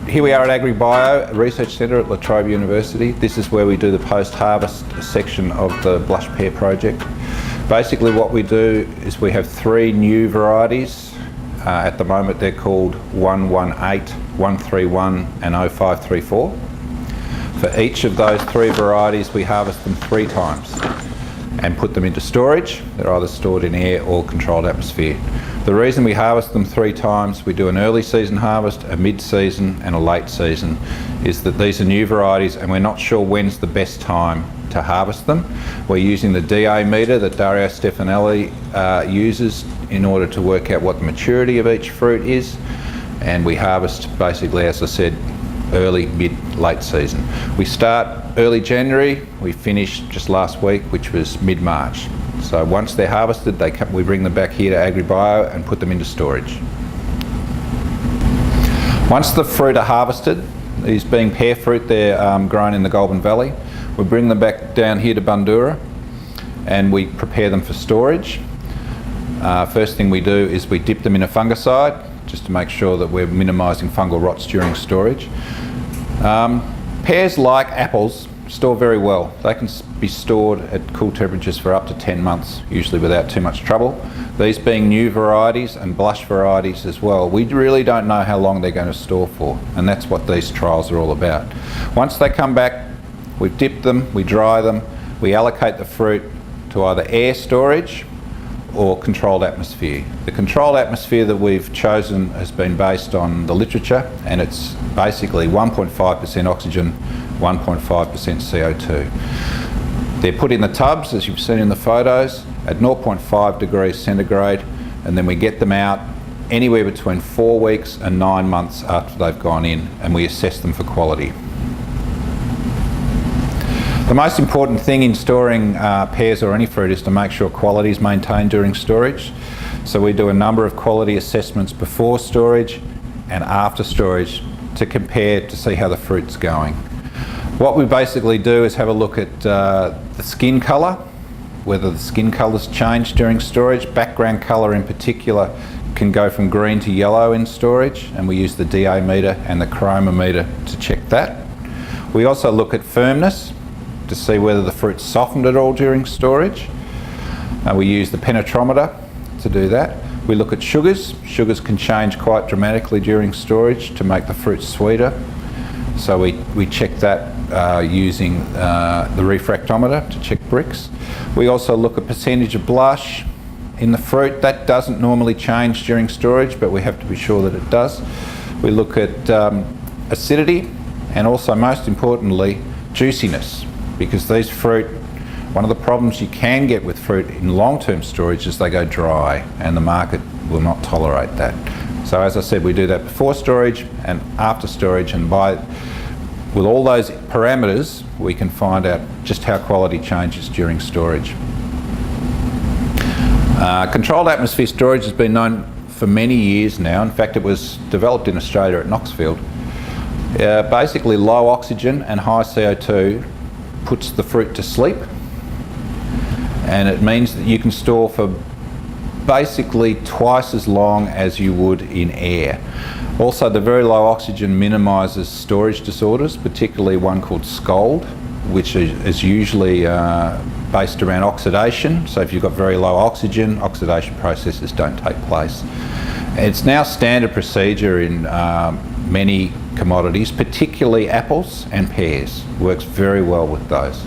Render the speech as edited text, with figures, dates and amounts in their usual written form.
Here we are at Agribio, a research centre at La Trobe University. This is where we do the post-harvest section of the Blush Pear project. Basically what we do is we have 3 new varieties. At the moment they're called 118, 131 and 0534. For each of those 3 varieties we harvest them 3 times and put them into storage. They're either stored in air or controlled atmosphere. The reason we harvest them 3 times, we do an early season harvest, a mid-season and a late season, is that these are new varieties and we're not sure when's the best time to harvest them. We're using the DA meter that Dario Stefanelli uses in order to work out what the maturity of each fruit is, and we harvest basically, as I said, early, mid, late season. We start early January, we finish just last week, which was mid-March. So once they're harvested, we bring them back here to Agribio and put them into storage. Once the fruit are harvested, these being pear fruit, they're grown in the Goulburn Valley, we bring them back down here to Bundoora and we prepare them for storage. First thing we do is we dip them in a fungicide just to make sure that we're minimising fungal rots during storage. Pears, like apples, store very well. They can be stored at cool temperatures for up to 10 months, usually without too much trouble. These being new varieties and blush varieties as well, we really don't know how long they're going to store for, and that's what these trials are all about. Once they come back, we've dipped them, we dry them, we allocate the fruit to either air storage or controlled atmosphere. The controlled atmosphere that we've chosen has been based on the literature, and it's basically 1.5% oxygen, 1.5% CO2. They're put in the tubs, as you've seen in the photos, at 0.5 degrees centigrade, and then we get them out anywhere between 4 weeks and 9 months after they've gone in, and we assess them for quality. The most important thing in storing pears or any fruit is to make sure quality is maintained during storage. So we do a number of quality assessments before storage and after storage to compare to see how the fruit's going. What we basically do is have a look at the skin colour, whether the skin colour's changed during storage. Background colour in particular can go from green to yellow in storage, and we use the DA meter and the chromometer to check that. We also look at firmness to see whether the fruit's softened at all during storage. We use the penetrometer to do that. We look at sugars. Sugars can change quite dramatically during storage to make the fruit sweeter. So we check that using the refractometer to check Brix. We also look at percentage of blush in the fruit. That doesn't normally change during storage, but we have to be sure that it does. We look at acidity and also, most importantly, juiciness. Because these fruit, one of the problems you can get with fruit in long-term storage is they go dry, and the market will not tolerate that. So as I said, we do that before storage and after storage, and with all those parameters we can find out just how quality changes during storage. Controlled atmosphere storage has been known for many years now. In fact, it was developed in Australia at Knoxfield. Basically low oxygen and high CO2 puts the fruit to sleep, and it means that you can store for basically twice as long as you would in air. Also, the very low oxygen minimises storage disorders, particularly one called scald, which is usually based around oxidation. So if you've got very low oxygen, oxidation processes don't take place. It's now standard procedure in many commodities, particularly apples and pears. Works very well with those.